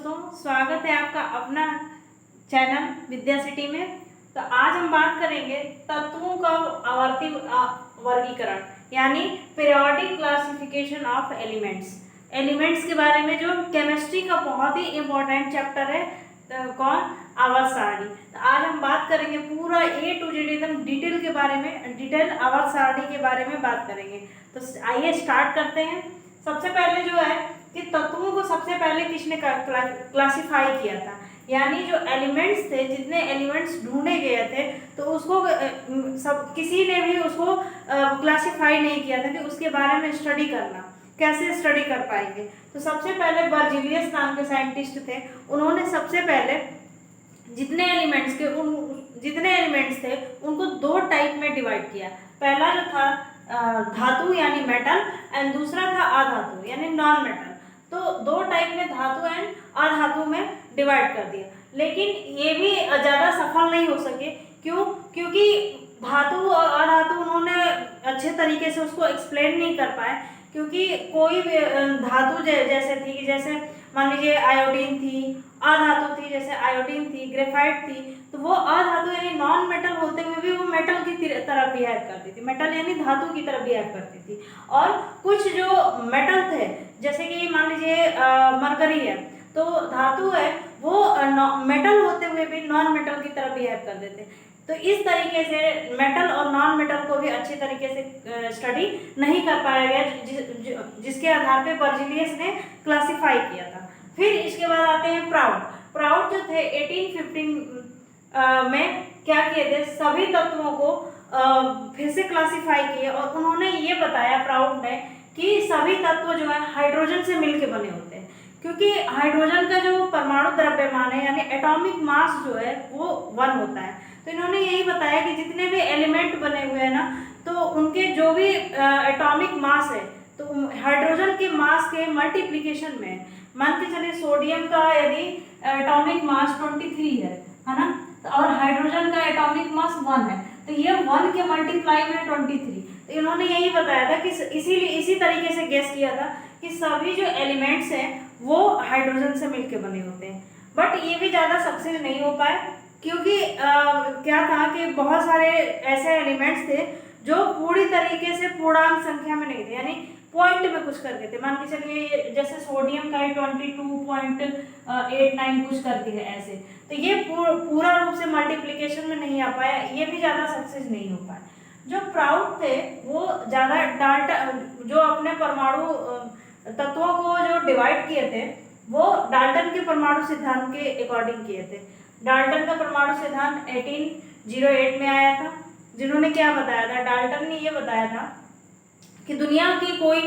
दोस्तों, स्वागत है आपका अपना चैनल विद्या सिटी में। तो आज हम बात करेंगे तत्वों का आवर्ती वर्गीकरण यानी पीरियोडिक क्लासिफिकेशन ऑफ एलिमेंट्स के बारे में, जो केमिस्ट्री का बहुत ही इम्पोर्टेंट चैप्टर है। कौन? आवर्त सारणी। तो आज हम बात करेंगे पूरा A to Z एकदम डिटेल के बारे में, डिटेल आवर्त सारणी के बारे में बात करेंगे। तो आइए स्टार्ट करते हैं। सबसे पहले जो है कि तत्वों को सबसे पहले किसने क्लासिफाई किया था, यानी जो एलिमेंट्स थे, जितने एलिमेंट्स ढूंढे गए थे, तो उसको सब किसी ने भी उसको क्लासिफाई नहीं किया था कि उसके बारे में स्टडी करना, कैसे स्टडी कर पाएंगे। तो सबसे पहले बर्जीलियस नाम के साइंटिस्ट थे, उन्होंने सबसे पहले जितने एलिमेंट्स थे उनको दो टाइप में डिवाइड किया। पहला जो था धातु यानी मेटल, एंड दूसरा था अधातु यानी नॉन मेटल। तो दो टाइप में धातु एंड अधातु में डिवाइड कर दिया, लेकिन ये भी ज़्यादा सफल नहीं हो सके। क्यों? क्योंकि धातु और अधातु उन्होंने अच्छे तरीके से उसको एक्सप्लेन नहीं कर पाए, क्योंकि कोई भी धातु जैसे थी, जैसे मान लीजिए आयोडीन थी, अधातु थी जैसे आयोडीन थी, ग्रेफाइट थी, तो वो अधातु यानी नॉन मेटल होते हुए भी वो मेटल की तरह बिहेव करती थी, मेटल यानी धातु की तरह बिहेव करती थी। और कुछ जो मेटल थे, जैसे कि मान लीजिए मरकरी है, तो धातु है, वो मेटल होते हुए भी नॉन मेटल की तरह बिहेव कर देते। तो इस तरीके से मेटल और नॉन मेटल को भी अच्छी तरीके से स्टडी नहीं कर पाया गया, जिसके आधार पे बर्जीलियस ने क्लासिफाई किया था। फिर इसके बाद आते हैं प्राउड जो थे 1815 में क्या किए थे, सभी तत्वों को फिर से क्लासिफाई किए, और उन्होंने ये बताया प्राउड ने कि सभी तत्व जो है हाइड्रोजन से मिलके बने होते हैं, क्योंकि हाइड्रोजन का जो परमाणु द्रव्यमान है यानी एटॉमिक मास जो है वो 1 होता है। तो इन्होंने यही बताया कि जितने भी एलिमेंट बने हुए हैं ना, तो उनके जो भी एटॉमिक मास है, तो हाइड्रोजन के मास के मल्टीप्लिकेशन में, मान के चलिए सोडियम का यदि एटॉमिक मास 23 है ना, तो और हाइड्रोजन का एटॉमिक मास 1 है, तो ये 1 के मल्टीप्लाई में 23। तो इन्होंने यही बताया था कि इसीलिए इसी तरीके से गेस किया था कि सभी जो एलिमेंट्स हैं वो हाइड्रोजन से मिलके बने होते हैं। बट ये भी ज़्यादा सक्सेस नहीं हो पाए, क्योंकि क्या था कि बहुत सारे ऐसे एलिमेंट्स थे जो पूरी तरीके से पूर्णांक संख्या में नहीं थे, यानी पॉइंट में कुछ करके थे। मान के चलिए जैसे सोडियम का 22.89 कुछ करके है ऐसे, तो ये पूरा रूप से मल्टीप्लिकेशन में नहीं आ पाया, ये भी ज़्यादा सक्सेस नहीं हो पाया। जो प्राउड थे वो ज़्यादा डाल्टा, जो अपने परमाणु तत्वों को जो डिवाइड किए थे वो डाल्टन के परमाणु सिद्धांत के अकॉर्डिंग किए थे। डाल्टन का परमाणु सिद्धांत 1808 में आया था, जिन्होंने क्या बताया था, डाल्टन ने ये बताया था कि दुनिया की कोई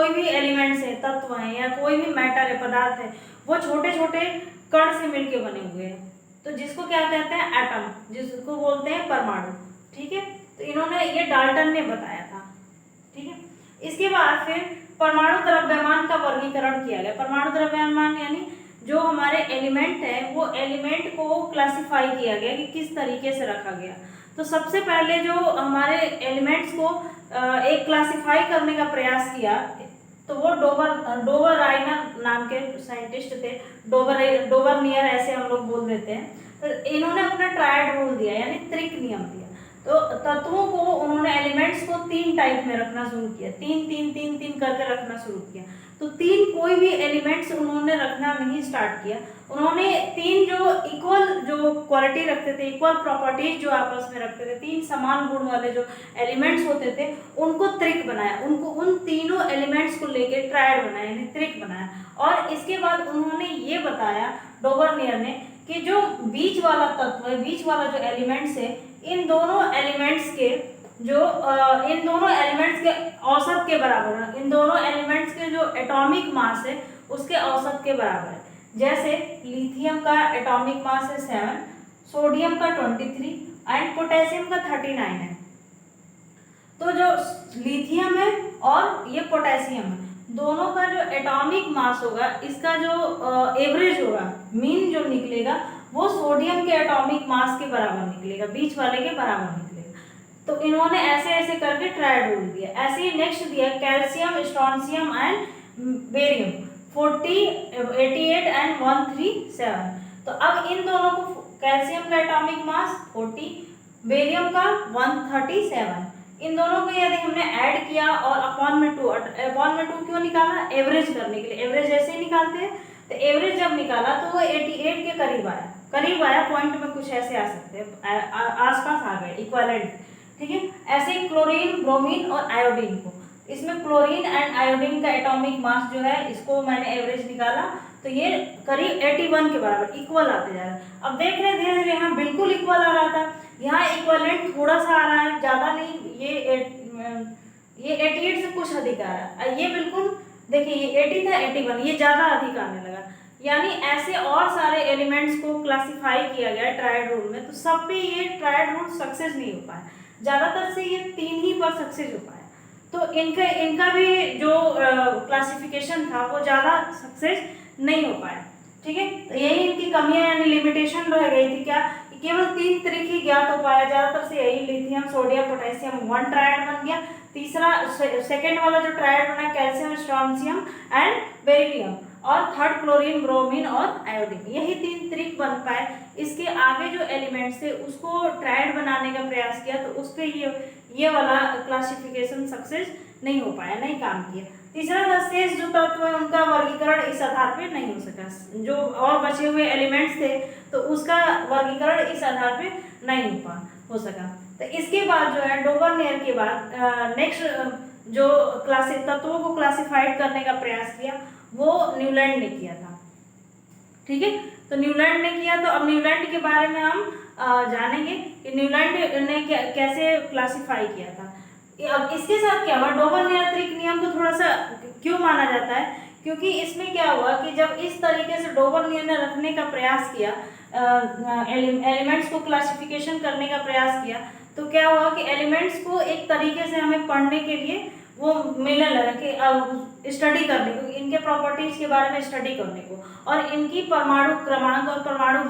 भी एलिमेंट्स है, तत्व हैं, या कोई भी मैटर है, पदार्थ है, वो छोटे छोटे कण से मिलके बने हुए हैं। तो जिसको क्या कहते हैं, एटम, जिसको बोलते हैं परमाणु। ठीक है, तो इन्होंने ये डाल्टन ने बताया था। ठीक है, इसके बाद फिर परमाणु द्रव्यमान का वर्गीकरण किया गया। परमाणु द्रव्यमान यानी जो हमारे एलिमेंट है वो एलिमेंट को क्लासिफाई किया गया कि किस तरीके से रखा गया। तो सबसे पहले जो हमारे एलिमेंट्स को एक क्लासिफाई करने का प्रयास किया, तो वो डोबर राइनर नाम के साइंटिस्ट थे। डोबरनियर ऐसे हम लोग बोल देते हैं। तो इन्होंने अपना ट्रायड रूल दिया, यानी त्रिक नियम दिया। तो तत्वों को उन्होंने एलिमेंट्स को 3 टाइप में रखना शुरू किया, 3 करके रखना शुरू किया। तो 3 कोई भी एलिमेंट्स उन्होंने रखना नहीं स्टार्ट किया। उन्होंने 3 जो इक्वल जो क्वालिटी रखते थे, इक्वल प्रॉपर्टीज जो आपस में रखते थे, 3 समान गुण वाले जो एलिमेंट्स होते थे, उनको त्रिक बनाया। उनको उन तीनों एलिमेंट्स को लेके ट्रायड बनाया, यानी त्रिक बनाया। और इसके बाद उन्होंने ये बताया डोबरनियर ने कि जो बीच वाला तत्व है, बीच वाला जो एलिमेंट्स है, इन दोनों एलिमेंट्स के औसत के बराबर है। इन दोनों एलिमेंट्स के जो एटॉमिक मास है उसके औसत के बराबर है। जैसे लिथियम का एटॉमिक मास है 7, सोडियम का 23 एंड पोटेशियम का 39 है। तो जो लिथियम है और ये पोटेशियम है, दोनों का जो एटॉमिक मास होगा, इसका जो एवरेज होगा, मीन जो निकलेगा, वो सोडियम के एटॉमिक मास के बराबर निकलेगा, बीच वाले के बराबर निकलेगा। तो इन्होंने ऐसे ऐसे करके ट्रायड रूल दिया। ऐसे ही नेक्स्ट दिया calcium, strontium and barium. 88 and 137। तो अब इन दोनों को, कैल्शियम का एटॉमिक मास 40, बेरियम का 137, इन दोनों को यदि हमने ऐड किया और अपॉन में 2 क्यों निकाला, एवरेज करने के लिए। एवरेज ऐसे ही निकालते हैं, तो एवरेज जब निकाला तो वो 88 के करीब आया, पॉइंट में कुछ ऐसे आ सकते हैं, आसपास आ गए, इक्विवेलेंट। ठीक है, ऐसे क्लोरीन, ब्रोमीन और आयोडीन को, इसमें क्लोरीन एंड आयोडीन का एटॉमिक मास जो है, इसको मैंने एवरेज निकाला, तो ये करीब 81 के बराबर इक्वल आते जा रहा है। अब देख रहे हैं धीरे धीरे यहाँ बिल्कुल इक्वल आ रहा था, यहाँ इक्वलेंट थोड़ा सा आ रहा है, ज़्यादा नहीं, ये 88 से कुछ अधिक आ रहा है। ये बिल्कुल देखिए, ये 80 था, 81, ये ज़्यादा अधिक आने लगा। यानी ऐसे और सारे एलिमेंट्स को क्लासिफाई किया गया ट्रायड रूल में, तो सब पे ये ट्रायड रूल सक्सेस नहीं हो पाया, ज़्यादातर से ये 3 ही पर सक्सेस हो पाया। तो इनका भी जो क्लासिफिकेशन था वो ज़्यादा सक्सेस नहीं हो पाया। ठीक है, तो यही इनकी कमियां यानी लिमिटेशन रह गई थी, क्या केवल 3 तरीके ज्ञात हो पाया, ज़्यादातर से यही लिथियम, सोडियम, पोटेशियम, 1 ट्रायड बन गया। तीसरा सेकेंड वाला जो ट्रायड बना, कैल्शियम, स्ट्रोंशियम एंड बेरिलियम, और थर्ड क्लोरीन, ब्रोमीन और आयोडीन, यही 3 तरीके बन पाए। इसके आगे जो एलिमेंट्स थे उसको ट्रायड बनाने का प्रयास किया, तो उस पर ये वाला क्लासिफिकेशन सक्सेस नहीं हो पाया, नहीं काम किया। तीसरा, शेष जो तत्व है उनका वर्गीकरण इस आधार पे नहीं हो सका, जो और बचे हुए एलिमेंट्स थे तो उसका वर्गीकरण इस आधार पे नहीं हो सका। तो इसके बाद जो है डोबरनेयर के बाद नेक्स्ट जो तत्वों को क्लासिफाइड करने का प्रयास किया वो न्यूलैंड ने किया था। ठीक है, तो न्यूलैंड ने किया, तो अब न्यूलैंड के बारे में हम जानेंगे कि न्यूलैंड ने कैसे क्लासिफाई किया था। अब इसके साथ क्या हुआ, डोबरनेयर नियम को थोड़ा सा क्यों माना जाता है, क्योंकि इसमें क्या हुआ कि जब इस तरीके से डोबरनेयर ने रखने का प्रयास किया, एलिमेंट्स को क्लासिफिकेशन करने का प्रयास किया, तो क्या हुआ कि एलिमेंट्स को एक तरीके से हमें पढ़ने के लिए वो मिलने लगा कि स्टडी करने को, इनके प्रॉपर्टीज के बारे में स्टडी करने को, और इनकी परमाणु क्रमांक और परमाणु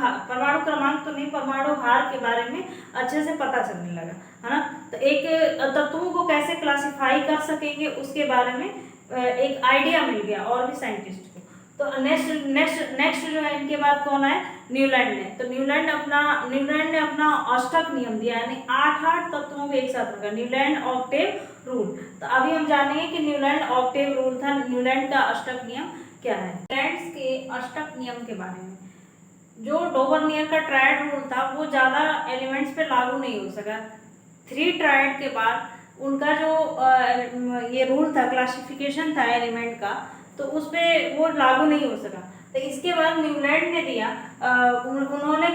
क्रमांक तो नहीं, परमाणु भार के बारे में अच्छे से पता चलने लगा, है ना। तो एक तत्वों को कैसे क्लासिफाई कर सकेंगे उसके बारे में एक आइडिया मिल गया और भी साइंटिस्ट को। तो नेक्स्ट जो है इनके बाद कौन है, न्यूलैंड ने। तो न्यूलैंड ने अपना अष्टक नियम दिया, यानी 8 तत्वों को एक साथ रखा, न्यूलैंड ऑक्टेव रूल। तो अभी हम जानेंगे कि न्यूलैंड ऑक्टेव रूल था, न्यूलैंड का अष्टक नियम क्या है। न्यूलैंड के अष्टक नियम के बारे में, जो डोबरनेयर का ट्रायड रूल था वो ज़्यादा एलिमेंट्स पे लागू नहीं हो सका। 3 ट्रायड के बाद उनका जो ये रूल था, क्लासिफिकेशन था एलिमेंट का, तो उस पर वो लागू नहीं हो सका। तो इसके बाद न्यूलैंड ने दिया, उन्होंने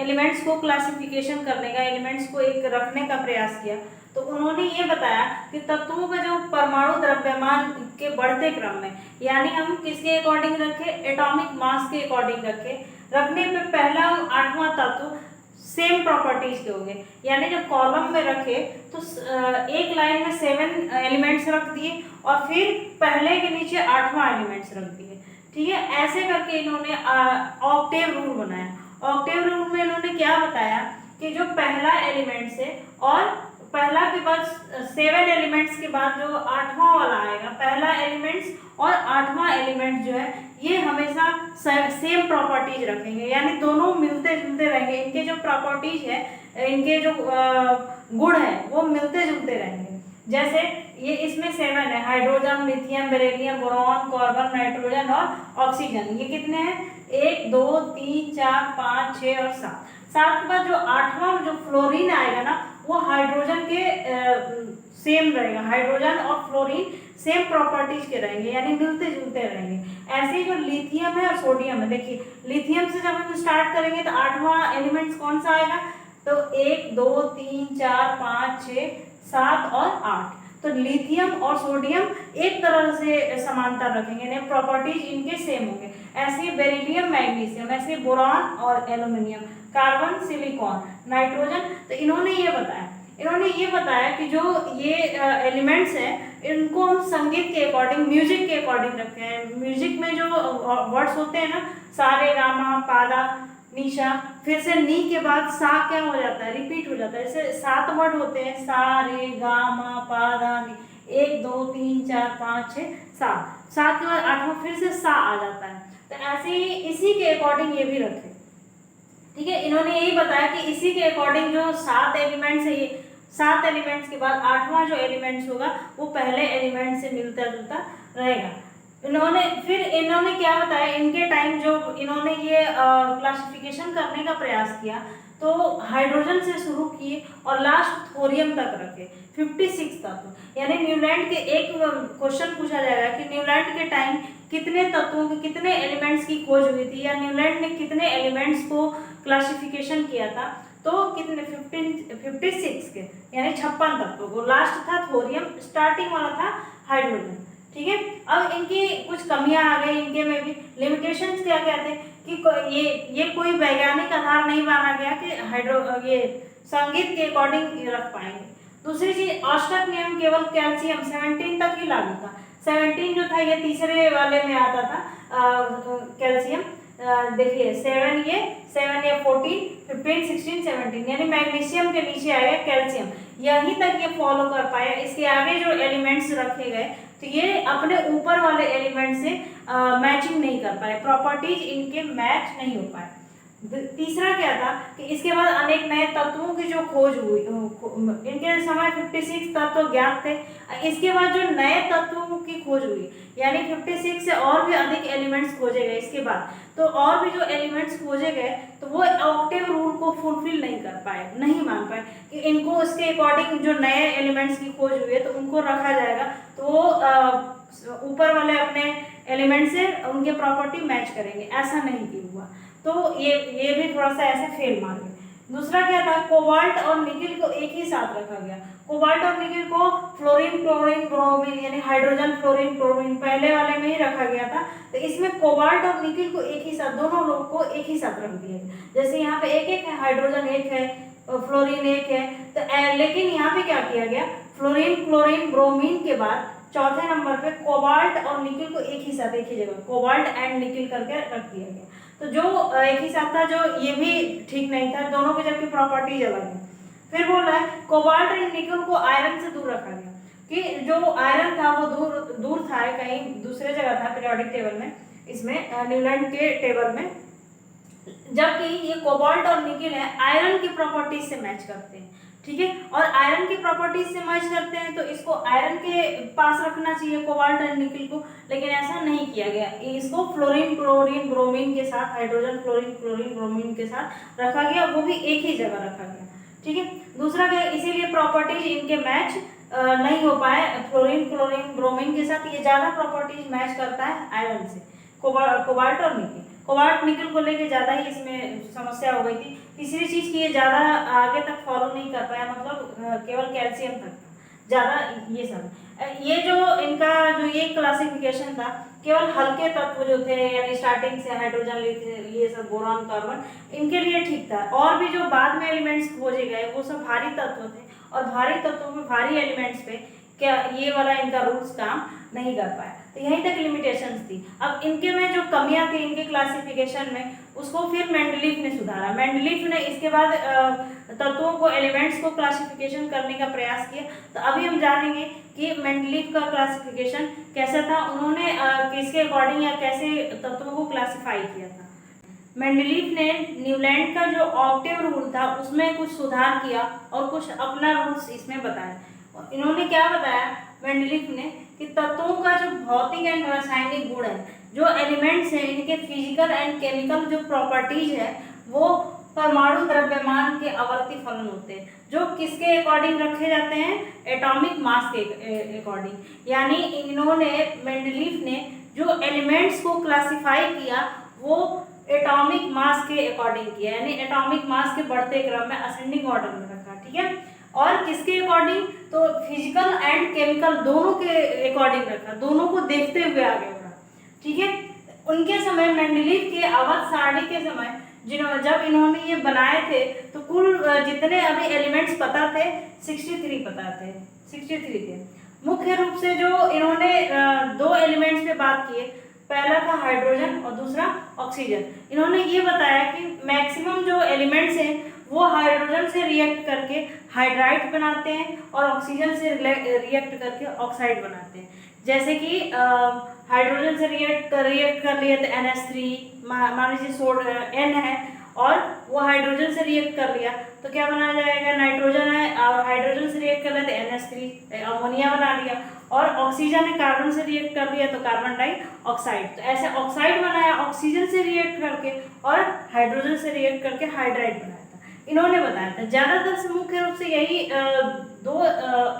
एलिमेंट्स को क्लासिफिकेशन करने का, एलिमेंट्स को एक रखने का प्रयास किया। तो उन्होंने ये बताया कि तत्वों का जो परमाणु द्रव्यमान के बढ़ते क्रम में, यानी हम किसके अकॉर्डिंग रखे, एटॉमिक मास के अकॉर्डिंग रखने पे पहला 8वां तत्व सेम प्रॉपर्टीज के होंगे, यानी जब कॉलम में रखे तो एक लाइन में 7 एलिमेंट्स रख दिए और फिर पहले के नीचे 8वां एलिमेंट्स रख दिए। ठीक है, ऐसे करके इन्होंने ऑक्टेव रूल बनाया। ऑक्टेव रूल में इन्होंने क्या बताया कि जो पहला एलिमेंट्स है और पहला के बाद 7 एलिमेंट्स के बाद जो 8वां वाला आएगा, पहला एलिमेंट्स और 8वां एलिमेंट जो है ये हमेशा सेम प्रॉपर्टीज रखेंगे, यानी दोनों मिलते जुलते रहेंगे। इनके जो प्रॉपर्टीज है, इनके जो गुण है वो मिलते जुलते रहेंगे। जैसे ये इसमें 7 है, hydrogen, lithium, beryllium, boron, carbon, nitrogen और ऑक्सीजन। ये कितने हैं, 1 2 3 4 5 6 और 7। 7 के बाद जो 8वां जो फ्लोरीन आएगा ना, वो हाइड्रोजन के सेम रहेगा, हाइड्रोजन और फ्लोरीन सेम प्रॉपर्टीज के रहेंगे, यानी मिलते जुलते रहेंगे। ऐसे जो लिथियम है और सोडियम है, देखिए लिथियम से जब हम स्टार्ट करेंगे तो 8वां एलिमेंट्स कौन सा आएगा, तो 1 2 3 4 5 6 7 और 8। तो लिथियम और सोडियम एक तरह से समानता रखेंगे, यानी प्रॉपर्टीज इनके सेम होंगे। ऐसे बेरिलियम, मैग्नीशियम, ऐसे बोरॉन और एल्यूमिनियम, कार्बन, सिलिकॉन, नाइट्रोजन। तो इन्होंने ये बताया कि जो ये एलिमेंट्स हैं इनको हम संगीत के अकॉर्डिंग, म्यूजिक के अकॉर्डिंग रखते हैं। म्यूजिक में जो वर्ड्स होते हैं ना, सा रे गा मा पा दा नीशा, फिर से नी के बाद सा क्या हो जाता है, रिपीट हो जाता है। ऐसे 7 वर्ड होते हैं, सा रे गा मा पा दा नी, 1 2 3 4 5 6 7। सात के बाद आठवां फिर से सा आ जाता है। तो ऐसे ही इसी के अकॉर्डिंग ये भी रखे, ठीक है। इन्होंने यही बताया कि इसी के अकॉर्डिंग जो 7 एलिमेंट्स है, ये 7 एलिमेंट्स के बाद 8वां जो एलिमेंट्स होगा वो पहले एलिमेंट से मिलता जुलता रहेगा। इन्होंने क्या बताया, इनके टाइम जो इन्होंने ये क्लासिफिकेशन करने का प्रयास किया तो हाइड्रोजन से शुरू किए और लास्ट थोरियम तक रखे 56 तत्व। यानी न्यूलैंड के एक क्वेश्चन पूछा जाएगा कि न्यूलैंड के टाइम कितने तत्वों के कितने एलिमेंट्स की खोज हुई थी, या न्यूलैंड ने कितने एलिमेंट्स को क्लासिफिकेशन किया था, तो कितने 56 के, यानी 56 तत्वों को। लास्ट था थोरियम, स्टार्टिंग वाला था हाइड्रोजन, ठीक है। अब इनकी कुछ कमियां आ गई, इनके में भी लिमिटेशंस क्या क्या थे कि ये कोई वैज्ञानिक आधार नहीं माना गया कि ये संगीत के अकॉर्डिंग रख पाएंगे। दूसरी चीज, ऑस्टक नियम केवल कैल्शियम 17 तक ही लागू था। 17 जो था ये तीसरे वाले में आता था कैल्शियम। देखिए 7 ये 14, 15, 16, 17, यानी मैग्नीशियम के नीचे आएगा कैल्शियम, यहीं तक ये फॉलो कर पाया। इसके आगे जो एलिमेंट्स रखे गए तो ये अपने ऊपर वाले एलिमेंट से मैचिंग नहीं कर पाए, प्रॉपर्टीज इनके मैच नहीं हो पाए। तीसरा क्या था कि इसके बाद अनेक नए तत्वों की जो खोज हुई, इनके समय 56 तत्व ज्ञात थे। इसके बाद जो नए तत्वों की खोज हुई, यानी 56 से और भी अधिक एलिमेंट्स खोजे गए इसके बाद, तो और भी जो एलिमेंट्स खोजे गए तो वो ऑक्टेव रूल को फुलफिल नहीं कर पाए, नहीं मान पाए कि इनको इसके अकॉर्डिंग जो नए एलिमेंट्स की खोज हुई है तो उनको रखा जाएगा, तो वो ऊपर वाले अपने एलिमेंट से उनके प्रॉपर्टी मैच करेंगे, ऐसा नहीं हुआ। तो ये भी थोड़ा सा ऐसे फेल मार गए। दूसरा क्या था, कोबाल्ट और निकिल को एक ही साथ रखा गया। कोबाल्ट और निकिल को फ्लोरीन क्लोरीन ब्रोमीन यानी हाइड्रोजन फ्लोरीन क्लोरीन पहले वाले में ही रखा गया था। तो इसमें कोबाल्ट और निकिल को एक ही साथ, दोनों लोग को एक ही साथ रख दिया गया। जैसे यहाँ पे एक है, हाइड्रोजन एक है, फ्लोरीन एक है, तो लेकिन यहाँ पे क्या किया गया, फ्लोरीन क्लोरीन ब्रोमीन के बाद चौथे नंबर पे कोबाल्ट और निकिल को एक ही साथ, एक ही जगह कोबाल्ट एंड निकिल करके रख दिया गया। तो जो एक ही साथ था, जो ये भी ठीक नहीं था, दोनों की जबकि प्रॉपर्टीज अलग है। फिर बोल रहा है कोबाल्ट एंड निकिल को आयरन से दूर रखा गया, कि जो आयरन था वो दूर था, कहीं दूसरे जगह था पीरियोडिक टेबल में, इसमें न्यूलैंड के टेबल में, जबकि ये कोबाल्ट और निकिल है आयरन की प्रॉपर्टीज से मैच करते हैं, ठीक है। और आयरन की प्रॉपर्टीज से मैच करते हैं तो इसको आयरन के पास रखना चाहिए कोबाल्ट एंड निकिल को, लेकिन ऐसा नहीं किया गया। इसको फ्लोरीन क्लोरीन ब्रोमीन के साथ, हाइड्रोजन फ्लोरीन क्लोरीन ब्रोमीन के साथ रखा गया, वो भी एक ही जगह रखा गया, ठीक है। दूसरा क्या, इसीलिए प्रॉपर्टीज इनके मैच नहीं हो पाए फ्लोरीन क्लोरीन ब्रोमीन के साथ। ये ज्यादा प्रॉपर्टीज मैच करता है आयरन से, कोबाल्ट और निकिल। कोबाल्ट निकिल को लेके ज़्यादा ही इसमें समस्या हो गई थी। तीसरी चीज़ कि ये ज़्यादा आगे तक फॉलो नहीं कर पाया, मतलब केवल कैल्शियम तक ज़्यादा। ये जो इनका जो ये क्लासिफिकेशन था, केवल हल्के तत्व जो थे, यानी स्टार्टिंग से हाइड्रोजन ये सब बोरॉन कार्बन, इनके लिए ठीक था। और भी जो बाद में एलिमेंट्स खोजे गए वो सब भारी तत्व थे, और भारी तत्वों में भारी एलिमेंट्स पे क्या ये वाला इनका रूल्स काम नहीं कर पाया। तो यहीं तक लिमिटेशंस थी। अब इनके में जो कमियां थी इनके क्लासिफिकेशन में, उसको फिर मेंडलीफ ने सुधारा। मेंडलीफ ने इसके बाद तत्वों को, एलिमेंट्स को क्लासिफिकेशन करने का प्रयास किया। तो अभी हम जानेंगे कि मेंडलीफ का क्लासिफिकेशन कैसा था, उन्होंने किसके अकॉर्डिंग या कैसे तत्वों को क्लासीफाई किया था। मेंडलीफ ने न्यूलैंड का जो ऑक्टेव रूल था उसमें कुछ सुधार किया और कुछ अपना रूल्स इसमें बताया। इन्होंने क्या बताया मेंडलीफ ने कि तत्वों का जो भौतिक एंड रासायनिक गुण है, जो एलिमेंट्स हैं, इनके फिजिकल एंड केमिकल जो प्रॉपर्टीज है, वो परमाणु द्रव्यमान के आवर्ती फलन होते हैं, जो किसके अकॉर्डिंग रखे जाते हैं, एटॉमिक मास के अकॉर्डिंग। यानी इन्होंने मेंडलीफ ने जो एलिमेंट्स को क्लासिफाई किया वो एटॉमिक मास के अकॉर्डिंग किया, यानी एटॉमिक मास के बढ़ते क्रम में असेंडिंग ऑर्डर में रखा, ठीक है। और किसके अकॉर्डिंग, तो फिजिकल एंड केमिकल दोनों के अकॉर्डिंग रखा, दोनों को देखते हुए आगे बढ़ा, ठीक है। उनके समय मेंडलीफ के आवर्त सारणी के समय जब इन्होंने ये बनाए थे तो कुल जितने अभी एलिमेंट्स पता थे 63 पता थे, 63 थे। मुख्य रूप से जो इन्होंने दो एलिमेंट्स पे बात की है, पहला था हाइड्रोजन और दूसरा ऑक्सीजन। इन्होंने ये बताया कि मैक्सिमम जो एलिमेंट्स हैं वो हाइड्रोजन से रिएक्ट करके हाइड्राइड बनाते हैं और ऑक्सीजन से रिएक्ट करके ऑक्साइड बनाते हैं। जैसे कि हाइड्रोजन से रिएक्ट कर लिए तो NH3 मान लीजिए N है और वो हाइड्रोजन से रिएक्ट कर लिया तो क्या बनाया जाएगा, नाइट्रोजन है और हाइड्रोजन से रिएक्ट कर लिया तो NH3 अमोनिया बना लिया, और ऑक्सीजन है कार्बन से रिएक्ट कर लिया तो कार्बन डाइऑक्साइड। तो ऐसे ऑक्साइड बनाया ऑक्सीजन से रिएक्ट करके और हाइड्रोजन से रिएक्ट करके हाइड्राइड बनाया था, इन्होंने बताया था। ज़्यादातर से मुख्य रूप से यही दो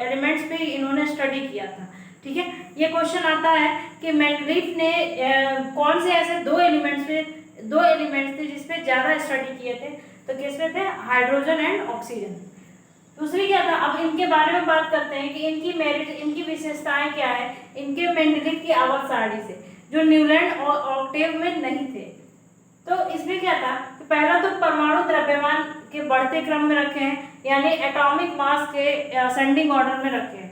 एलिमेंट्स पे इन्होंने स्टडी किया था। ठीक है, ये क्वेश्चन आता है कि मेंडलीफ ने कौन से ऐसे दो एलिमेंट्स थे जिसपे ज़्यादा स्टडी किए थे, तो किसमें थे, हाइड्रोजन एंड ऑक्सीजन। दूसरी क्या था, अब इनके बारे में बात करते हैं कि इनकी मेरिट, इनकी विशेषताएं क्या है, इनके मेंडलीफ की आवर्त सारणी से, जो न्यूलैंड और ऑक्टेव में नहीं थे। तो इसमें क्या था कि पहला तो परमाणु द्रव्यमान के बढ़ते क्रम में रखे हैं, यानी एटॉमिक मास के असेंडिंग ऑर्डर में रखे हैं।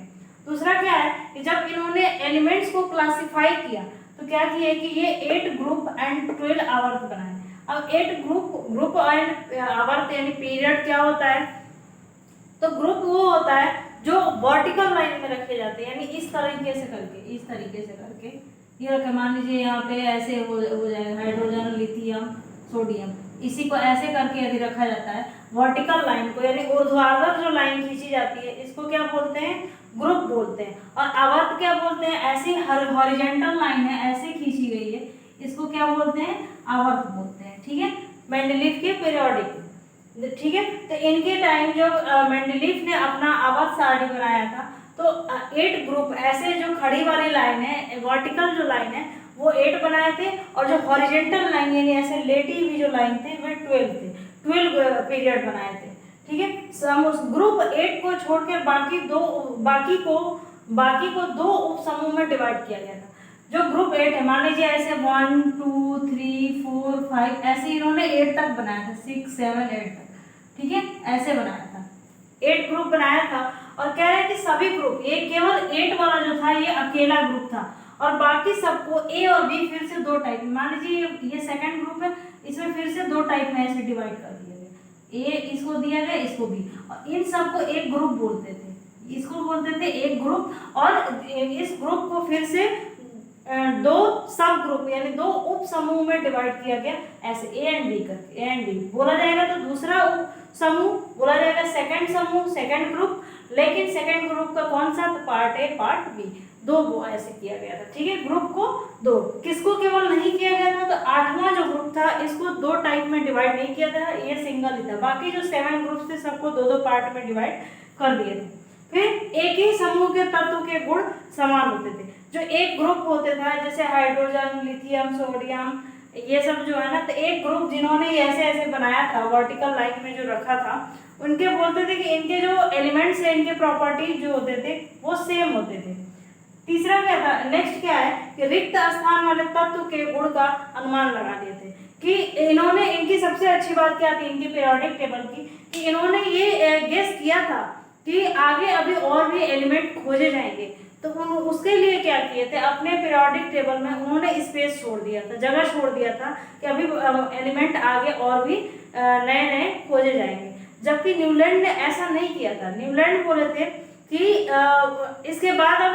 दूसरा क्या है कि जब इन्होंने एलिमेंट्स को क्लासिफाई किया तो क्या किया कि ये 8 ग्रुप एंड 12 आवर्त बनाए। अब 8 ग्रुप एंड आवर्त यानी पीरियड क्या होता है, तो ग्रुप वो होता है जो वर्टिकल लाइन में रखे जाते हैं, यानी इस तरीके से करके ये रखे, मान लीजिए यहाँ पे ऐसे हो जाएगा हाइड्रोजन, लिथियम, सोडियम, इसी को ऐसे करके यदि रखा जाता है वर्टिकल लाइन को, यानी ऊर्ध्वाधर जो लाइन खींची जाती है इसको क्या बोलते हैं, ग्रुप बोलते हैं। और आवर्त क्या बोलते हैं, ऐसी हॉरिजॉन्टल लाइन है ऐसे खींची गई है, इसको क्या बोलते हैं, आवर्त बोलते हैं। ठीक है, मेंडलीफ के पीरियोडिक। ठीक है, तो इनके टाइम जब मेंडलीफ ने अपना आवर्त सारणी बनाया था तो 8 ग्रुप ऐसे, जो खड़ी वाली लाइन है वर्टिकल जो लाइन है वो 8 बनाए थे, और जो हॉरिजॉन्टल लाइन यानी ऐसे लेटी हुई जो लाइन थे वे 12 थे, 12 पीरियड बनाए थे। ठीक है, उस ग्रुप 8 को छोड़कर बाकी को दो उप समूह में डिवाइड किया गया था। जो ग्रुप 8 है, मान लीजिए ऐसे 1 2 3 4 5 ऐसे इन्होंने 8 तक बनाया था, 6 7 8 तक। ठीक है, ऐसे बनाया था, 8 ग्रुप बनाया था। और कह रहे हैं कि सभी ग्रुप, ये केवल 8 वाला जो था ये अकेला ग्रुप था, और बाकी सबको ए और बी फिर से 2 टाइप में, मान लीजिए ये सेकंड ग्रुप है, इसमें फिर से 2 टाइप में ऐसे डिवाइड कर दिया गया, ए इसको दिया गया, इसको भी, और इन सबको एक ग्रुप बोलते थे, इसको बोलते थे एक ग्रुप, और इस ग्रुप को फिर से 2 सब ग्रुप यानी 2 उप समूह में डिवाइड किया गया, ऐसे ए एंड बी करके, ए एंड बी बोला जाएगा। तो दूसरा उप समूह बोला जाएगा सेकंड समूह, सेकंड ग्रुप, लेकिन सेकंड ग्रुप का कौन सा, तो पार्ट ए पार्ट बी, 2 वो ऐसे किया गया था। ठीक है, ग्रुप को 2, किसको केवल नहीं किया गया था, तो 8वां जो ग्रुप था इसको 2 टाइप में डिवाइड नहीं किया था, ये सिंगल ही था, बाकी जो 7 ग्रुप थे सबको 2-2 पार्ट में डिवाइड कर दिए थे। फिर एक ही समूह के तत्व के गुण समान होते थे, जो एक ग्रुप होते था जैसे हाइड्रोजन, लिथियम, सोडियम, ये सब जो है ना, तो एक ग्रुप जिन्होंने ऐसे ऐसे बनाया था वर्टिकल लाइन में जो रखा था, उनके बोलते थे कि इनके जो एलिमेंट्स है, इनके प्रॉपर्टीज जो होते थे वो सेम होते थे। तीसरा क्या था, नेक्स्ट क्या है कि रिक्त स्थान वाले तत्व के गुण का अनुमान लगा लिए थे, कि इन्होंने, इनकी सबसे अच्छी बात क्या थी इनकी पीरियोडिक टेबल की, कि इन्होंने ये गेस किया था कि आगे अभी और भी एलिमेंट खोजे जाएंगे, तो उसके लिए क्या किए थे, अपने पीरियोडिक टेबल में उन्होंने स्पेस छोड़ दिया था, जगह छोड़ दिया था कि अभी एलिमेंट आगे और भी नए नए खोजे जाएंगे। जबकि न्यूलैंड ने ऐसा नहीं किया था, न्यूलैंड बोले थे कि इसके बाद अब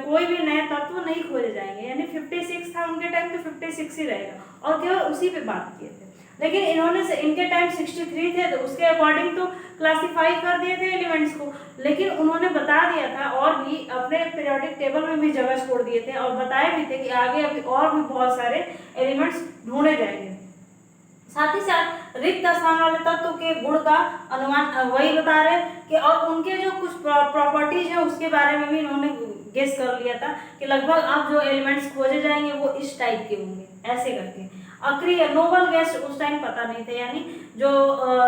कोई भी नए तत्व नहीं खोजे जाएंगे, यानी 56 था उनके टाइम, तो 56 ही रहेगा, और केवल उसी पे बात किए थे। लेकिन इन्होंने इनके टाइम 63 थे, तो उसके अकॉर्डिंग तो क्लासिफाई कर दिए थे एलिमेंट्स को, लेकिन उन्होंने बता दिया था और भी अपने पीरियोडिक टेबल में भी जगह छोड़ दिए थे, और बताए भी थे कि आगे अभी और भी बहुत सारे एलिमेंट्स ढूंढे जाएंगे। साथ ही साथ रिक्त स्थान वाले तत्व के गुण का अनुमान वही बता रहे कि, और उनके जो कुछ प्रॉपर्टीज हैं उसके बारे में भी इन्होंने गेस कर लिया था कि लगभग अब जो एलिमेंट्स खोजे जाएंगे वो इस टाइप के होंगे, ऐसे करके। अक्रिय नोबल गैस उस टाइम पता नहीं थे, यानी जो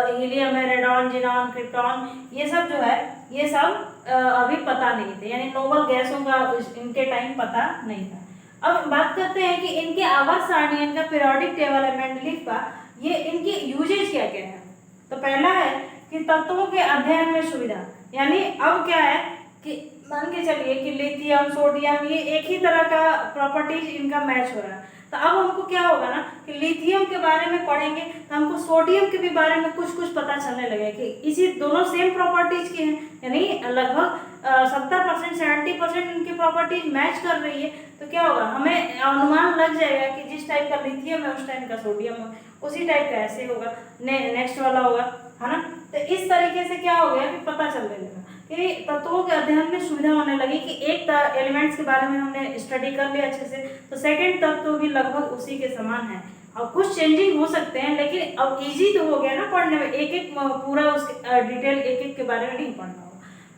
हीलियम है, रेडॉन, जिनॉन, क्रिप्टॉन, ये सब जो है ये सब अभी पता नहीं थे, यानी नोबल गैसों का इनके टाइम पता नहीं था। अब बात करते हैं कि इनके आवर्त सारणी, इनका पीरियोडिक टेबल है मेंडलीफ का, ये इनकी यूजेज क्या क्या है। तो पहला है कि तत्वों के अध्ययन में सुविधा, यानी अब क्या है कि मान के चलिए कि लिथियम, सोडियम, ये एक ही तरह का प्रॉपर्टीज इनका मैच हो रहा है, तो अब हमको क्या होगा ना कि लिथियम के बारे में पढ़ेंगे तो हमको सोडियम के भी बारे में कुछ कुछ पता चलने लगेगा कि इसी दोनों सेम प्रॉपर्टीज के हैं, यानी लगभग 70% 70% इनकी प्रॉपर्टीज मैच कर रही है, तो क्या होगा, हमें अनुमान लग जाएगा कि जिस टाइप का लिथियम है उस टाइप का सोडियम है, उसी टाइप का ऐसे होगा, नेक्स्ट वाला होगा, है ना। तो इस तरीके से क्या हो गया कि पता चलने लगा कि तत्वों के अध्ययन में सुविधा होने लगी कि एक एलिमेंट्स के बारे में हमने स्टडी कर लिया अच्छे से, तो सेकंड तत्व भी लगभग उसी के समान है। अब कुछ चेंजिंग हो सकते हैं, लेकिन अब इजी तो हो गया ना पढ़ने में, एक एक पूरा उसके डिटेल एक एक के बारे में नहीं पढ़ना होगा।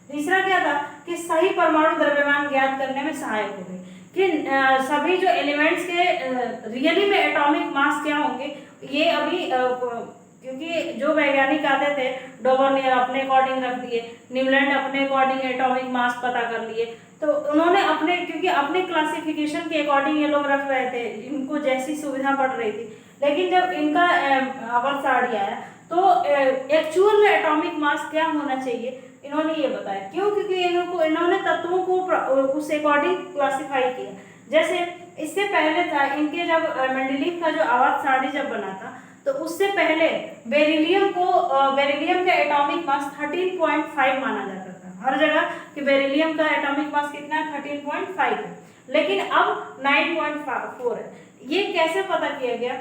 तीसरा क्या था कि सही परमाणु द्रव्यमान ज्ञात करने में सहायक हो गई कि सभी जो एलिमेंट्स के रियली में एटॉमिक मास क्या होंगे, ये अभी क्योंकि जो वैज्ञानिक आते थे, डोबर्नियर अपने अकॉर्डिंग रख दिए, न्यूलैंड अपने अकॉर्डिंग एटॉमिक मास पता कर लिए, तो उन्होंने अपने, क्योंकि अपने क्लासिफिकेशन के अकॉर्डिंग ये लोग रख रहे थे, इनको जैसी सुविधा पड़ रही थी। लेकिन जब इनका आवर्त सारणी आया तो एक्चुअल में एटॉमिक मास क्या होना चाहिए इन्होंने ये बताया। क्यों? क्योंकि इन्होंने तत्वों को उस अकॉर्डिंग क्लासिफाई किया। जैसे इससे पहले था इनके, जब मेंडलीव का जो आवर्त सारणी जब बना था, तो उससे पहले बेरिलियम का एटॉमिक मास 13.5 माना जाता था हर जगह कि बेरिलियम का एटॉमिक मास कितना है, 13.5 है, लेकिन अब 9.4 है। ये कैसे पता किया गया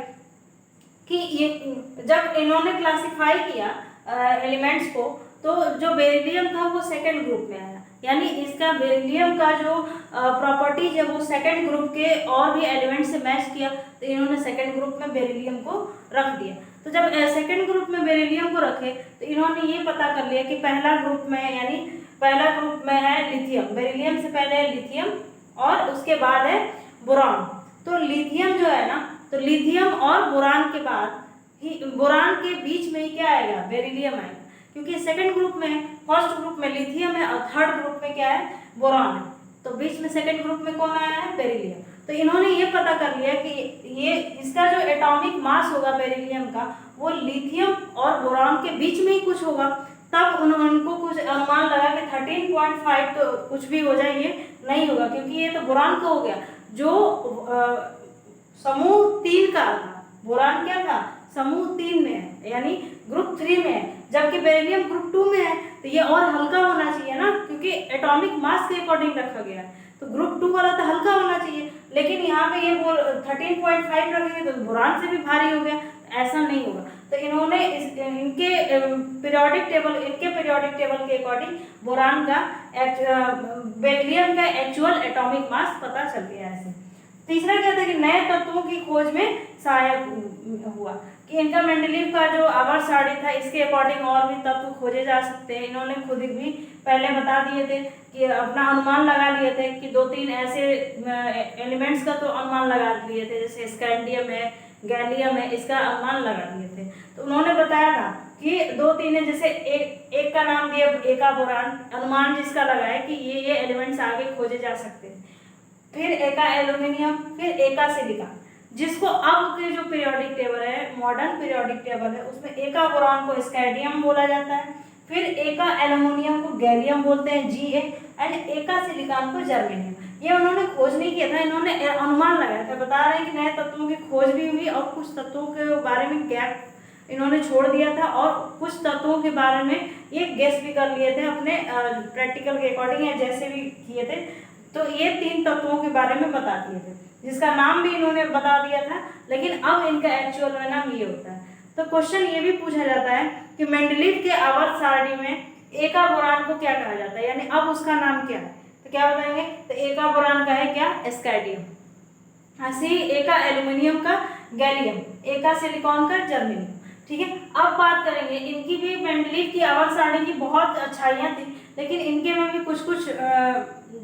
कि ये जब इन्होंने क्लासिफाई किया एलिमेंट्स को, तो जो बेरिलियम था वो सेकेंड ग्रुप में आया, यानी इसका बेरिलियम का जो प्रॉपर्टीज है वो सेकेंड ग्रुप के और भी एलिमेंट से मैच किया, तो इन्होंने सेकेंड ग्रुप में बेरिलियम को रख दिया। तो जब सेकेंड ग्रुप में बेरिलियम को रखे, तो इन्होंने ये पता कर लिया कि पहला ग्रुप में, यानी पहला ग्रुप में है लिथियम, बेरिलियम से पहले है लिथियम और उसके बाद है बोरान। तो लिथियम जो है ना, तो लिथियम और बोरान के बाद ही, बोरान के बीच में ही क्या आएगा, बेरिलियम आएगा, क्योंकि सेकंड ग्रुप में, फर्स्ट ग्रुप में लिथियम है और थर्ड ग्रुप में क्या है, बोरान है, तो बीच में सेकंड ग्रुप में कौन आया है, बेरिलियम। तो इन्होंने ये पता कर लिया कि ये इसका जो एटॉमिक मास होगा बेरिलियम का, वो लिथियम और बोरान के बीच में ही कुछ होगा। तब उनको कुछ अनुमान लगा कि 13.5 तो कुछ भी हो जाए ये नहीं होगा, क्योंकि ये तो बोरान का हो गया जो समूह 3 का था। बोरान क्या था, समूह 3 में है, यानी ग्रुप 3 में है, जबकि बेरिलियम ग्रुप 2 में है, तो ये और हल्का होना चाहिए ना, क्योंकि एटॉमिक मास के अकॉर्डिंग रखा गया है, तो ग्रुप 2 वाला तो हल्का होना चाहिए, लेकिन यहाँ पे ये 13.5 रखेंगे तो बोरान से भी भारी हो गया, ऐसा नहीं होगा। तो इन्होंने इनके पीरियोडिक टेबल के अकॉर्डिंग बोरान का बेरिलियम का एक्चुअल एटॉमिक मास पता चल गया ऐसे। तीसरा क्या था कि नए तत्वों की खोज में सहायक हुआ कि इनका मेंडलीव का जो आवर्त सारणी था, इसके अकॉर्डिंग और भी तत्व खोजे जा सकते हैं। इन्होंने खुद भी पहले बता दिए थे कि अपना अनुमान लगा लिए थे कि 2-3 ऐसे एलिमेंट्स का तो अनुमान लगा लिए थे, जैसे स्कैंडियम है, गैलियम है, इसका अनुमान लगा दिए थे। तो उन्होंने बताया था कि 2-3 है, जैसे एक का नाम दिया एका बोरान, अनुमान जिसका लगाया कि ये एलिमेंट्स आगे खोजे जा सकते हैं। फिर एका एल्यूमिनियम, फिर एका सिलिकॉन, जिसको अब के जो पीरियोडिक टेबल है, मॉडर्न पीरियोडिक टेबल है, उसमें एका बोरान को स्कैंडियम बोला जाता है, फिर एका एल्यूमिनियम को गैलियम बोलते हैं Ga, एंड एका सिलिकॉन को जर्मेनियम। ये उन्होंने खोज नहीं किया था, इन्होंने अनुमान लगाया था। बता रहे हैं कि नए तत्वों की खोज भी हुई और कुछ तत्वों के बारे में गैप इन्होंने छोड़ दिया था, और कुछ तत्वों के बारे में ये गेस भी कर लिए थे अपने प्रैक्टिकल के अकॉर्डिंग, या जैसे भी किए थे। तो ये 3 तत्वों के बारे में बता दिए थे, जिसका नाम भी इन्होंने बता दिया था, लेकिन अब इनका एक्चुअल में नाम ये होता है। तो क्वेश्चन ये भी पूछा जाता है कि मेंडलीव के आवर्त सारणी में एका बोरान को क्या कहा जाता है, यानी अब उसका नाम क्या है, तो क्या बताएंगे, तो एका बोरान का है क्या, स्कैंडियम, ऐसे एका एल्यूमिनियम का गैलियम, एका सिलिकॉन का जर्मेनियम। ठीक है, अब बात करेंगे इनकी भी, मेंडलीव की आवर्त सारणी की बहुत अच्छाइयाँ थी, लेकिन इनके में भी कुछ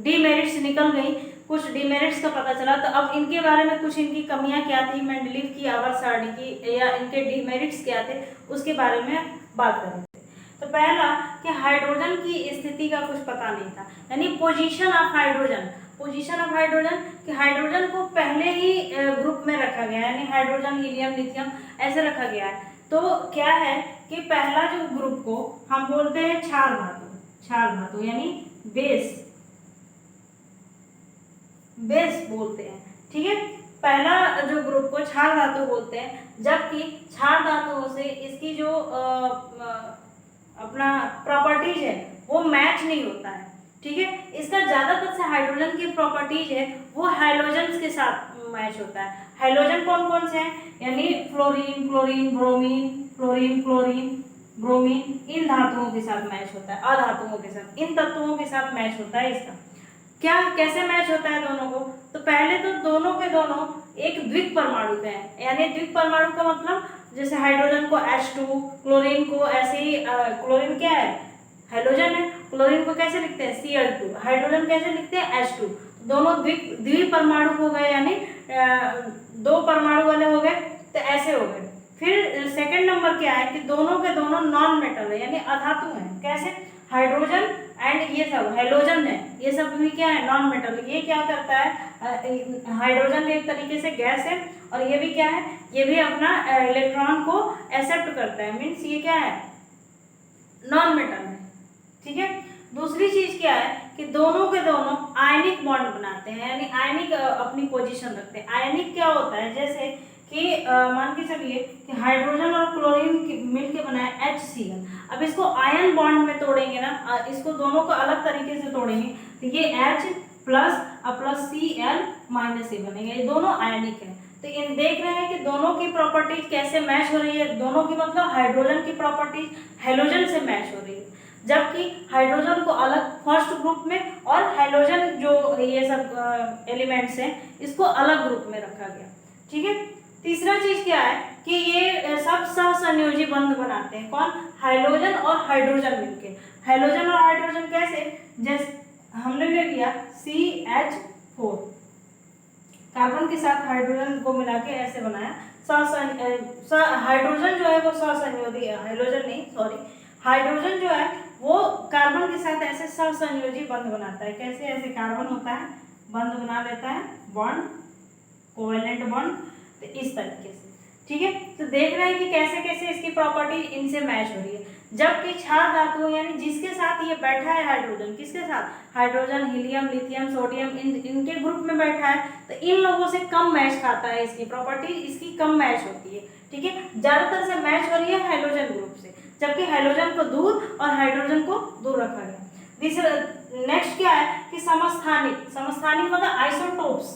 डीमेरिट्स निकल गई, कुछ डीमेरिट्स का पता चला। तो अब इनके बारे में कुछ इनकी कमियां क्या थी मेंडलीव की आवर्त सारणी की, या इनके डीमेरिट्स क्या थे, उसके बारे में बात करेंगे। तो पहला कि हाइड्रोजन की स्थिति का कुछ पता नहीं था, यानी पोजीशन ऑफ हाइड्रोजन कि हाइड्रोजन को पहले ही ग्रुप में रखा गया है, यानी हाइड्रोजन, हीलियम, लिथियम ऐसे रखा गया है। तो क्या है कि पहला जो ग्रुप को हम बोलते हैं क्षार धातु, यानी बेस बोलते हैं। ठीक है, पहला जो ग्रुप को क्षार धातु बोलते हैं, जबकि क्षार धातुओं से इसकी जो अपना प्रॉपर्टीज है वो मैच नहीं होता है। ठीक है। इसका ज़्यादातर से हाइड्रोजन की प्रॉपर्टीज है वो हैलोजन्स के साथ मैच होता है। हैलोजन कौन कौन से हैं, यानी fluorine, chlorine, bromine, fluorine, chlorine, bromine, इन धातुओं के साथ मैच होता है, अधातुओं के साथ, इन तत्वों के साथ मैच होता है इसका। क्या कैसे मैच होता है दोनों को, तो पहले तो दोनों के दोनों एक द्विक परमाणु के हैं, यानी द्विक परमाणु का मतलब जैसे हाइड्रोजन को H2, क्लोरीन को ऐसे ही क्लोरीन क्या है, हैलोजन है, क्लोरीन को कैसे लिखते हैं Cl2, हाइड्रोजन कैसे लिखते हैं H2, दोनों द्विपरमाणु हो गए, यानी दो परमाणु वाले हो गए, तो ऐसे हो गए। फिर सेकंड नंबर क्या है कि दोनों के दोनों नॉन मेटल है, यानी अधातु हैं। कैसे, हाइड्रोजन एंड ये सब हैलोजन है, ये सब भी क्या है, नॉन मेटल। ये क्या करता है, हाइड्रोजन एक तरीके से गैस है, और ये भी क्या है, ये भी अपना इलेक्ट्रॉन को एक्सेप्ट करता है, मीन्स ये क्या है, नॉन मेटल है। ठीक है। दूसरी चीज क्या है कि दोनों के दोनों आयनिक बॉन्ड बनाते हैं, यानी आयनिक अपनी पोजीशन रखते हैं। आयनिक क्या होता है, जैसे कि मान के चलिए कि हाइड्रोजन और क्लोरीन मिलके बना है HCl। अब इसको आयन बॉन्ड में तोड़ेंगे ना, इसको दोनों को अलग तरीके से तोड़ेंगे तो ये H प्लस Cl माइनस ए बनेगा, ये दोनों आयनिक है। तो इन देख रहे हैं कि दोनों की प्रॉपर्टीज कैसे मैच हो रही है, दोनों की मतलब हाइड्रोजन की प्रॉपर्टीज हैलोजन से मैच हो रही है, जबकि हाइड्रोजन को अलग फर्स्ट ग्रुप में और हैलोजन जो ये सब एलिमेंट्स हैं इसको अलग ग्रुप में रखा गया। ठीक है। तीसरा चीज क्या है कि ये सब सहसंयोजी बंध बनाते हैं, कौन, हाइड्रोजन और हाइड्रोजन मिलके। हाइड्रोजन और हाइड्रोजन कैसे, जैसे हमने ले लिया CH4, कार्बन के साथ हाइड्रोजन को मिला के ऐसे बनाया, हाइड्रोजन जो है वो सहसंयोजी, हाइड्रोजन नहीं सॉरी, हाइड्रोजन जो है वो कार्बन के साथ ऐसे सहसंयोजी बंध बनाता है। कैसे, ऐसे कार्बन होता है, बंध बना लेता है, बॉन्ड, कोवेलेंट बॉन्ड, तो इस तरीके से। ठीक है। तो देख रहे हैं कि कैसे कैसे इसकी प्रॉपर्टी इनसे मैच हो रही है। जबकि क्षार धातु यानी जिसके साथ ये बैठा है हाइड्रोजन, किसके साथ, हाइड्रोजन, हीलियम, लिथियम, सोडियम, इनके ग्रुप में बैठा है, तो इन लोगों से कम मैच खाता है, इसकी प्रॉपर्टी इसकी कम मैच होती है। ठीक है। ज्यादातर से मैच हो रही है हाइड्रोजन ग्रुप से, जबकि हाइड्रोजन को दूर और हाइड्रोजन को दूर रखा गया। नेक्स्ट क्या है कि समस्थानिक, समस्थानिक मतलब आइसोटोप्स,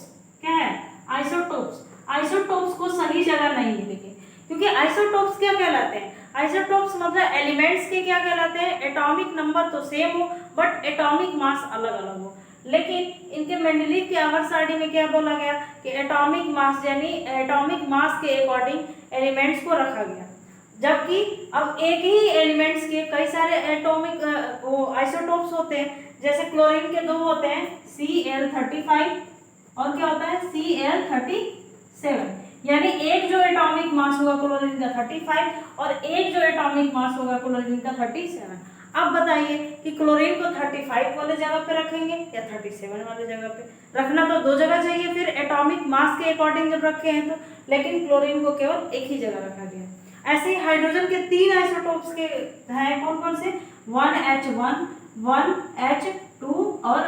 क्या है, आइसोटोप्स। आइसोटोप्स को सही जगह नहीं मिलेंगे, क्योंकि आइसोटोप्स क्या कहलाते हैं, आइसोटोप्स मतलब एलिमेंट्स के क्या कहलाते हैं, एटॉमिक नंबर तो सेम हो बट एटॉमिक मास अलग अलग हो। लेकिन इनके मेंडलीव की आवर्त सारणी में क्या बोला गया कि एटॉमिक मास, यानी एटॉमिक मास के अकॉर्डिंग एलिमेंट्स को रखा गया। जबकि अब एक ही एलिमेंट्स के कई सारे एटॉमिक वो आइसोटोप्स होते हैं, जैसे क्लोरीन के दो होते हैं Cl35 और क्या होता है Cl37, यानी एक जो एटॉमिक मास होगा क्लोरीन का 35 और एक जो एटॉमिक मास होगा क्लोरीन का 37। अब बताइए कि क्लोरीन को 35 वाले जगह पे रखेंगे या 37 वाले जगह पे, रखना तो दो जगह चाहिए फिर एटॉमिक मास के अकॉर्डिंग जब रखे हैं तो, लेकिन क्लोरीन को केवल एक ही जगह रखा गया। ऐसे ही हाइड्रोजन के तीन आइसोटोप्स के हैं, कौन कौन से, 1H1, 1H2 और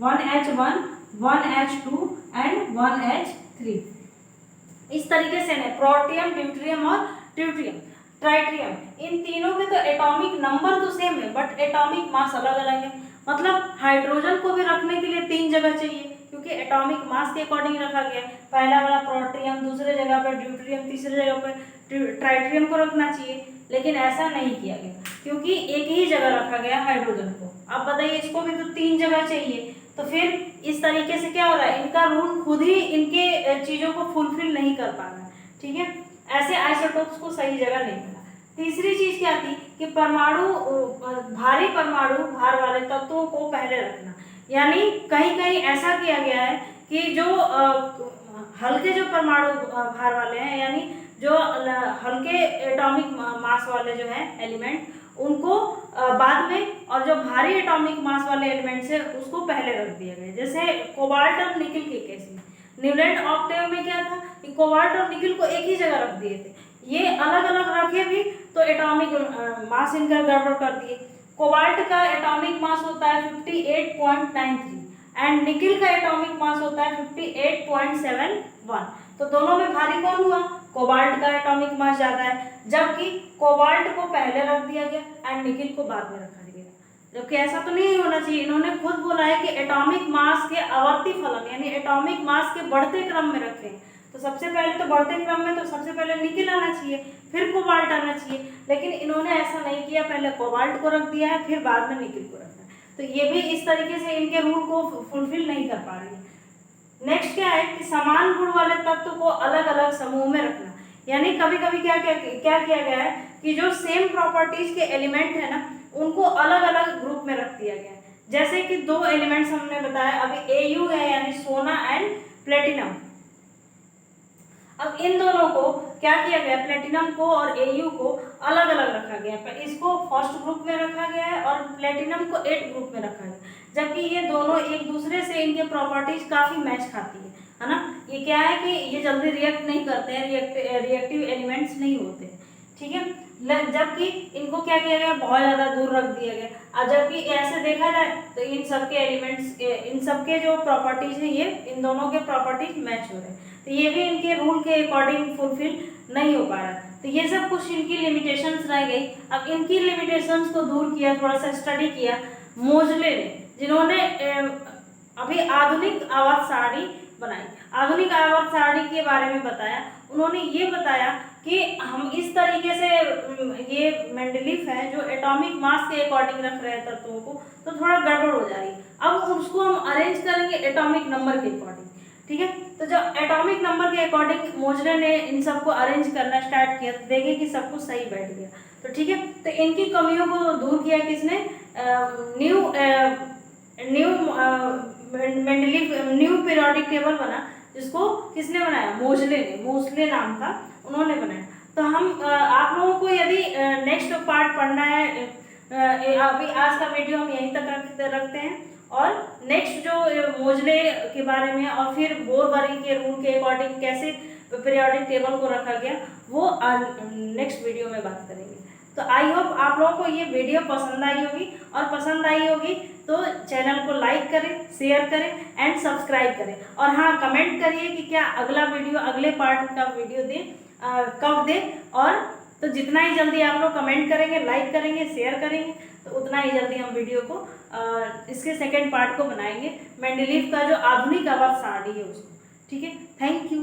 1H1, 1H2 एंड 1H3। इस तरीके से ना प्रोटियम, ड्यूटेरियम और ट्यूट्रियम, ट्राइट्रियम, इन तीनों के तो एटॉमिक नंबर तो सेम है बट एटॉमिक मास अलग अलग है। मतलब हाइड्रोजन को भी रखने के लिए तीन जगह चाहिए, क्योंकि एटॉमिक मास के अकॉर्डिंग रखा गया। पहला वाला प्रोटियम, दूसरे जगह पर ड्यूटेरियम, तीसरे जगह पर ट्राइट्रियम को रखना चाहिए, लेकिन ऐसा नहीं किया गया क्योंकि एक ही जगह रखा गया हाइड्रोजन को। अब बताइए इसको भी तो तीन जगह चाहिए, तो फिर इस तरीके से क्या हो रहा है, इनका रूल खुद ही इनके चीजों को फुलफिल नहीं कर पा रहा है। ठीक है। ऐसे आइसोटोप्स को सही जगह नहीं मिला। तीसरी चीज क्या थी कि परमाणु, भारी परमाणु भार वाले तत्वों को पहले रखना, यानी कहीं कहीं ऐसा किया गया है कि जो हल्के जो परमाणु भार वाले हैं, यानी जो हल्के एटॉमिक मास वाले जो हैं एलिमेंट, उनको बाद में, और जो भारी एटॉमिक मास वाले एलिमेंट्स है उसको पहले रख दिया गया। जैसे कोबाल्ट और निकिल के केस में, न्यूलैंड ऑक्टेव में क्या था कि कोबाल्ट और निकिल को एक ही जगह रख दिए थे, ये अलग अलग रखे भी तो एटॉमिक मास इनका गड़बड़ कर दिए। कोबाल्ट का एटॉमिक मास होता है 58.93, एंड निकिल का एटॉमिक मास होता है 58.71। तो दोनों में भारी कौन हुआ? कोबाल्ट का एटॉमिक मास ज्यादा है, जबकि कोबाल्ट को पहले रख दिया गया एंड निकिल को बाद में रखा गया। जबकि ऐसा तो नहीं होना चाहिए, इन्होंने खुद बोला है कि एटॉमिक मास के आवर्ती फलन यानी एटॉमिक मास के बढ़ते क्रम में रखें। तो सबसे पहले तो बढ़ते क्रम में तो सबसे पहले निकिल आना चाहिए, फिर कोबाल्ट आना चाहिए, लेकिन इन्होंने ऐसा नहीं किया, पहले कोबाल्ट को रख दिया है फिर बाद में निकिल को रखना है। तो ये भी इस तरीके से इनके रूल को फुलफिल नहीं कर पा रही है। नेक्स्ट क्या है कि समान गुण वाले तत्व को अलग अलग समूह में रखना। यानी कभी कभी क्या क्या क्या किया गया है कि जो सेम प्रॉपर्टीज के एलिमेंट है ना, उनको अलग अलग ग्रुप में रख दिया गया है। जैसे कि दो एलिमेंट्स हमने बताया अभी, एयू है यानी सोना एंड प्लेटिनम। अब इन दोनों को क्या किया गया, प्लेटिनम को और एयू को अलग अलग रखा गया है। इसको फर्स्ट ग्रुप में रखा गया है और प्लेटिनम को 8 ग्रुप में रखा गया, जबकि ये दोनों एक दूसरे से इनके प्रॉपर्टीज काफी मैच खाती है ना। ये क्या है कि ये जल्दी रिएक्ट नहीं करते हैं, रिएक्टिव एलिमेंट्स नहीं होते, ठीक है। जबकि इनको क्या किया गया, बहुत ज्यादा दूर रख दिया गया। और जबकि ऐसे देखा जाए तो इन सबके एलिमेंट्स, इन सबके जो प्रॉपर्टीज है ये इन दोनों के प्रॉपर्टीज मैच हो रहे हैं, तो ये भी इनके रूल के अकॉर्डिंग फुलफिल नहीं हो पा रहा है। तो ये सब कुछ इनकी लिमिटेशंस रह गई। अब इनकी लिमिटेशंस को दूर किया, थोड़ा सा स्टडी किया मोजले ने, जिन्होंने अभी आधुनिक आवर्त सारणी बनाई। आधुनिक आवर्त सारणी के बारे में बताया, उन्होंने ये बताया कि हम इस तरीके से, ये मेंडलीफ है जो एटॉमिक मास के अकॉर्डिंग रख रहे हैं तत्वों को, तो थोड़ा गड़बड़ हो जा रही है। अब उसको हम अरेंज करेंगे एटॉमिक नंबर के अकॉर्डिंग, ठीक है। तो जब एटॉमिक नंबर के अकॉर्डिंग मोजले ने इन सबको अरेंज करना स्टार्ट किया तो देखे कि सब कुछ सही बैठ गया, तो ठीक है। तो इनकी कमियों को दूर किया किसने, न्यू पीरियोडिक टेबल बना, जिसको किसने बनाया, मोजले ने, मोजले नाम था, उन्होंने बनाया। तो हम आप लोगों को यदि नेक्स्ट पार्ट पढ़ना है, अभी आज का वीडियो हम यहीं तक रखते हैं, और नेक्स्ट जो मोजले के बारे में और फिर बोरबरी के रूल के अकॉर्डिंग कैसे पीरियोडिक टेबल को रखा गया वो नेक्स्ट वीडियो में बात करेंगे। तो आई होप आप लोगों को ये वीडियो पसंद आई होगी, और पसंद आई होगी तो चैनल को लाइक करें, शेयर करें एंड सब्सक्राइब करें। और हाँ, कमेंट करिए कि क्या अगला वीडियो, अगले पार्ट का वीडियो दें, कब दें। और तो जितना ही जल्दी आप लोग कमेंट करेंगे, लाइक करेंगे, शेयर करेंगे, तो उतना ही जल्दी हम वीडियो को इसके सेकेंड पार्ट को बनाएंगे, मेंडलीफ का जो आधुनिक आवर्त सारणी है उसको, ठीक है। Thank you.